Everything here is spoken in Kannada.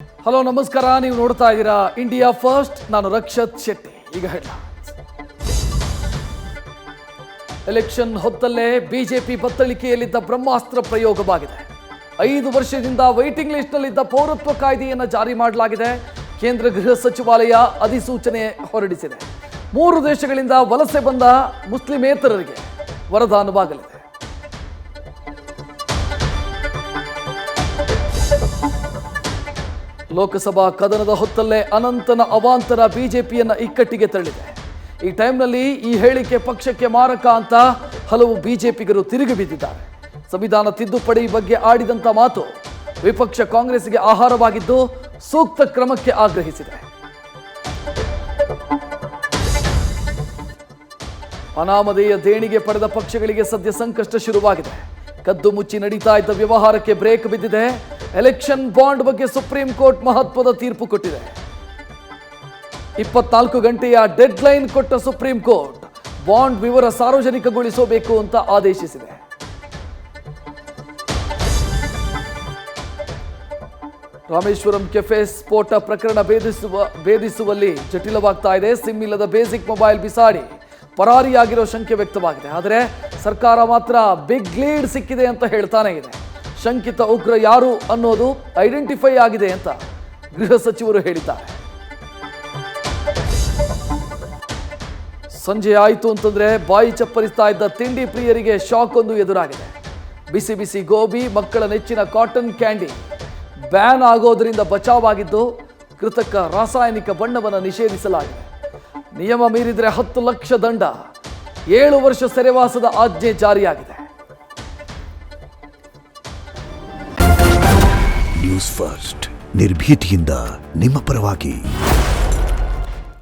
ಹಲೋ ನಮಸ್ಕಾರ, ನೀವು ನೋಡ್ತಾ ಇದ್ದೀರಾ ಇಂಡಿಯಾ ಫಸ್ಟ್. ನಾನು ರಕ್ಷತ್ ಶೆಟ್ಟಿ. ಈಗ ಹೇಳ ಎಲೆಕ್ಷನ್ ಹೊತ್ತಲ್ಲೇ ಬಿಜೆಪಿ ಬತ್ತಳಿಕೆಯಲ್ಲಿದ್ದ ಬ್ರಹ್ಮಾಸ್ತ್ರ ಪ್ರಯೋಗವಾಗಿದೆ. 5 ವರ್ಷದಿಂದ ವೈಟಿಂಗ್ ಲಿಸ್ಟ್ನಲ್ಲಿದ್ದ ಪೌರತ್ವ ಕಾಯ್ದೆಯನ್ನು ಜಾರಿ ಮಾಡಲಾಗಿದೆ. ಕೇಂದ್ರ ಗೃಹ ಸಚಿವಾಲಯ ಅಧಿಸೂಚನೆ ಹೊರಡಿಸಿದೆ. 3 ದೇಶಗಳಿಂದ ವಲಸೆ ಬಂದ ಮುಸ್ಲಿಮೇತರರಿಗೆ ವರದಾನವಾಗಲಿದೆ. ಲೋಕಸಭಾ ಕದನದ ಹೊತ್ತಲ್ಲೇ ಅನಂತನ ಅವಾಂತರ ಬಿಜೆಪಿಯನ್ನ ಇಕ್ಕಟ್ಟಿಗೆ ತಳ್ಳಿದೆ. ಈ ಟೈಮ್ನಲ್ಲಿ ಈ ಹೇಳಿಕೆ ಪಕ್ಷಕ್ಕೆ ಮಾರಕ ಅಂತ ಹಲವು ಬಿಜೆಪಿಗರು ತಿರುಗಿ ಬಿದ್ದಿದ್ದಾರೆ. ಸಂವಿಧಾನ ತಿದ್ದುಪಡಿ ಬಗ್ಗೆ ಆಡಿದಂಥ ಮಾತು ವಿಪಕ್ಷ ಕಾಂಗ್ರೆಸ್ಗೆ ಆಹಾರವಾಗಿದ್ದು ಸೂಕ್ತ ಕ್ರಮಕ್ಕೆ ಆಗ್ರಹಿಸಿದೆ. ಅನಾಮಧೇಯ ದೇಣಿಗೆ ಪಡೆದ ಪಕ್ಷಗಳಿಗೆ ಸದ್ಯ ಸಂಕಷ್ಟ ಶುರುವಾಗಿದೆ. ಕದ್ದು ಮುಚ್ಚಿ ನಡೀತಾ ಇದ್ದ ವ್ಯವಹಾರಕ್ಕೆ ಬ್ರೇಕ್ ಬಿದ್ದಿದೆ. ಎಲೆಕ್ಷನ್ ಬಾಂಡ್ ಬಗ್ಗೆ ಸುಪ್ರೀಂ ಕೋರ್ಟ್ ಮಹತ್ವದ ತೀರ್ಪು ಕೊಟ್ಟಿದೆ. 24 ಗಂಟೆಯ ಡೆಡ್ ಲೈನ್ ಕೊಟ್ಟ ಸುಪ್ರೀಂ ಕೋರ್ಟ್ ಬಾಂಡ್ ವಿವರ ಸಾರ್ವಜನಿಕಗೊಳಿಸಬೇಕು ಅಂತ ಆದೇಶಿಸಿದೆ. ರಾಮೇಶ್ವರಂ ಕೆಫೆ ಸ್ಫೋಟ ಪ್ರಕರಣ ಭೇದಿಸುವಲ್ಲಿ ಜಟಿಲವಾಗ್ತಾ ಇದೆ. ಸಿಮ್ ಇಲ್ಲದ ಬೇಸಿಕ್ ಮೊಬೈಲ್ ಬಿಸಾಡಿ ಪರಾರಿಯಾಗಿರೋ ಶಂಕೆ ವ್ಯಕ್ತವಾಗಿದೆ. ಆದರೆ ಸರ್ಕಾರ ಮಾತ್ರ ಬಿಗ್ ಲೀಡ್ ಸಿಕ್ಕಿದೆ ಅಂತ ಹೇಳ್ತಾನೆ ಇದೆ. ಶಂಕಿತ ಉಗ್ರ ಯಾರು ಅನ್ನೋದು ಐಡೆಂಟಿಫೈ ಆಗಿದೆ ಅಂತ ಗೃಹ ಸಚಿವರು ಹೇಳಿದ್ದಾರೆ. ಸಂಜೆ ಆಯಿತು ಅಂತಂದ್ರೆ ಬಾಯಿ ಚಪ್ಪರಿಸ್ತಾ ಇದ್ದ ತಿಂಡಿ ಪ್ರಿಯರಿಗೆ ಶಾಕ್ ಒಂದು ಎದುರಾಗಿದೆ. ಬಿಸಿ ಬಿಸಿ ಗೋಬಿ, ಮಕ್ಕಳ ನೆಚ್ಚಿನ ಕಾಟನ್ ಕ್ಯಾಂಡಿ ಬ್ಯಾನ್ ಆಗೋದ್ರಿಂದ ಬಚಾವಾಗಿದ್ದು ಕೃತಕ ರಾಸಾಯನಿಕ ಬಣ್ಣವನ್ನು ನಿಷೇಧಿಸಲಾಗಿದೆ. ನಿಯಮ ಮೀರಿದರೆ 10 ಲಕ್ಷ ದಂಡ, 7 ವರ್ಷ ಸೆರೆವಾಸದ ಆಜ್ಞೆ ಜಾರಿಯಾಗಿದೆ. ನ್ಯೂಸ್ ಫಸ್ಟ್ ನಿರ್ಭೀತಿಯಿಂದ ನಿಮ್ಮ ಪರವಾಗಿ.